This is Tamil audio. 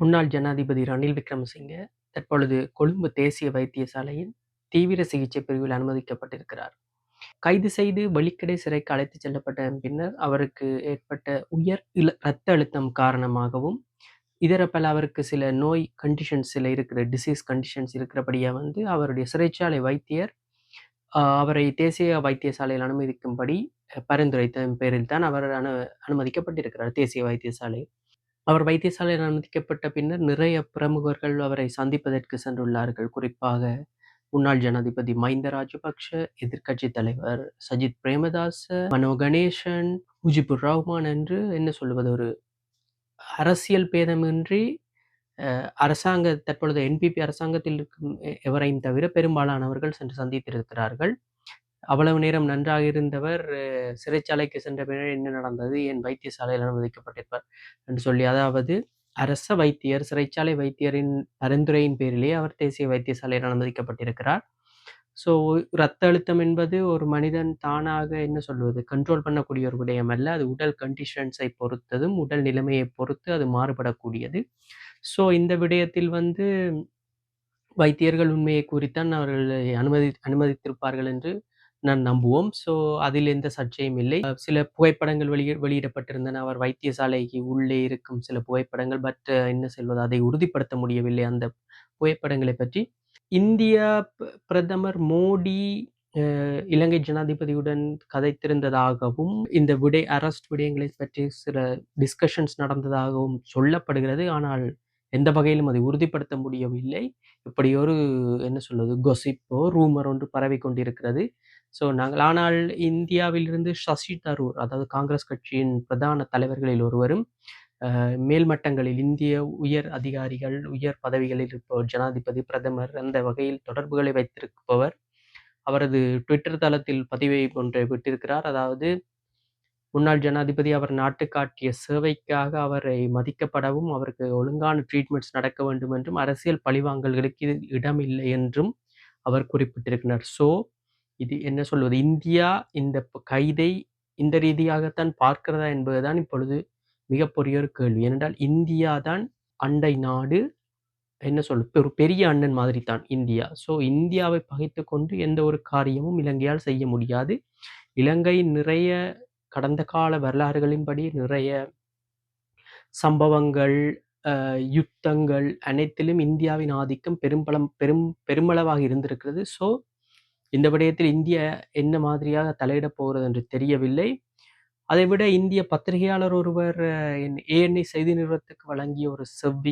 முன்னாள் ஜனாதிபதி ரணில் விக்ரமசிங்கே தற்பொழுது கொழும்பு தேசிய வைத்தியசாலையின் தீவிர சிகிச்சை பிரிவில் அனுமதிக்கப்பட்டிருக்கிறார். கைது செய்து வெலிக்கடை சிறைக்கு அழைத்துச் செல்லப்பட்ட பின்னர் அவருக்கு ஏற்பட்ட உயர் இரத்த அழுத்தம் காரணமாகவும் இதர பல அவருக்கு சில நோய் கண்டிஷன்ஸ் சில இருக்கிற டிசீஸ் கண்டிஷன்ஸ் இருக்கிறபடியா அவருடைய சிறைச்சாலை வைத்தியர் அவரை தேசிய வைத்தியசாலையில் அனுமதிக்கும்படி பரிந்துரைத்த பேரில் தான் அவர் அனுமதிக்கப்பட்டிருக்கிறார் தேசிய வைத்தியசாலை. அவர் வைத்தியசாலையில் அனுமதிக்கப்பட்ட பின்னர் நிறைய பிரமுகர்கள் அவரை சந்திப்பதற்கு சென்றுள்ளார்கள். குறிப்பாக முன்னாள் ஜனாதிபதி மஹிந்த ராஜபக்ஷ, எதிர்க்கட்சி தலைவர் சஜித் பிரேமதாச, மனோ கணேசன், முஜிபுர் ரஹ்மான் என்று என்ன சொல்வது, ஒரு அரசியல் பேதமின்றி தற்பொழுது என்பிபி அரசாங்கத்தில் இருக்கும் எவரையும் தவிர பெரும்பாலானவர்கள் சென்று சந்தித்திருக்கிறார்கள். அவ்வளவு நேரம் நன்றாக இருந்தவர் சிறைச்சாலைக்கு சென்ற பின்னர் என்ன நடந்தது, ஏன் வைத்தியசாலையில் அனுமதிக்கப்பட்டிருப்பார் என்று சொல்லி, அதாவது அரச வைத்தியர் சிறைச்சாலை வைத்தியரின் பரிந்துரையின் பேரிலேயே அவர் தேசிய வைத்தியசாலையில் அனுமதிக்கப்பட்டிருக்கிறார். ஸோ இரத்த அழுத்தம் என்பது ஒரு மனிதன் தானாக என்ன சொல்வது கண்ட்ரோல் பண்ணக்கூடிய ஒரு விடயம் அல்ல. அது உடல் கண்டிஷன்ஸை பொறுத்ததும் உடல் நிலைமையை பொறுத்து அது மாறுபடக்கூடியது. ஸோ இந்த விடயத்தில் வைத்தியர்கள் உண்மையை கூறித்தான் அவர்களை அனுமதித்திருப்பார்கள் என்று நான் நம்புவோம். ஸோ அதில் எந்த சர்ச்சையும் இல்லை. சில புகைப்படங்கள் வெளியிடப்பட்டிருந்தன. அவர் வைத்தியசாலைக்கு உள்ளே இருக்கும் சில புகைப்படங்கள். பட் என்ன சொல்வது, அதை உறுதிப்படுத்த முடியவில்லை அந்த புகைப்படங்களை பற்றி. இந்திய பிரதமர் மோடி இலங்கை ஜனாதிபதியுடன் கதைத்திருந்ததாகவும் இந்த அரெஸ்ட் விடயங்களை பற்றி சில டிஸ்கஷன்ஸ் நடந்ததாகவும் சொல்லப்படுகிறது. ஆனால் எந்த வகையிலும் அதை உறுதிப்படுத்த முடியவில்லை. இப்படி ஒரு என்ன சொல்வது கொசிப்போ ரூமர் ஒன்று பரவி கொண்டிருக்கிறது. ஸோ ஆனால் இந்தியாவிலிருந்து சசி தரூர், அதாவது காங்கிரஸ் கட்சியின் பிரதான தலைவர்களில் ஒருவரும், மேல்மட்டங்களில் இந்திய உயர் அதிகாரிகள் உயர் பதவிகளில் இருப்பவர், ஜனாதிபதி பிரதமர் அந்த வகையில் தொடர்புகளை வைத்திருப்பவர், அவரது ட்விட்டர் தளத்தில் பதிவை ஒன்றை விட்டிருக்கிறார். அதாவது முன்னாள் ஜனாதிபதி அவர் நாட்டு காட்டிய சேவைக்காக அவரை மதிக்கப்படவும் அவருக்கு ஒழுங்கான ட்ரீட்மெண்ட்ஸ் நடக்க வேண்டும் என்றும் அரசியல் பழிவாங்கல்களுக்கு இது இடமில்லை என்றும் அவர் குறிப்பிட்டிருக்கிறார். ஸோ இது என்ன சொல்வது, இந்தியா இந்த கைதை இந்த ரீதியாகத்தான் பார்க்கிறதா என்பதுதான் இப்பொழுது மிகப்பெரிய ஒரு கேள்வி. ஏனென்றால் இந்தியா தான் அண்டை நாடு, என்ன சொல்வது ஒரு பெரிய அண்ணன் மாதிரி தான் இந்தியா. ஸோ இந்தியாவை பகைத்து கொண்டு எந்த ஒரு காரியமும் இலங்கையால் செய்ய முடியாது. இலங்கை நிறைய கடந்த கால வரலாறுகளின்படி நிறைய சம்பவங்கள், யுத்தங்கள் அனைத்திலும் இந்தியாவின் ஆதிக்கம் பெருமளவாக இருந்திருக்கிறது. ஸோ இந்த விடயத்தில் இந்தியா என்ன மாதிரியாக தலையிடப் போகிறது என்று தெரியவில்லை. அதைவிட இந்திய பத்திரிகையாளர் ஒருவர் ANI செய்தி நிறுவனத்துக்கு வழங்கிய ஒரு செவ்வி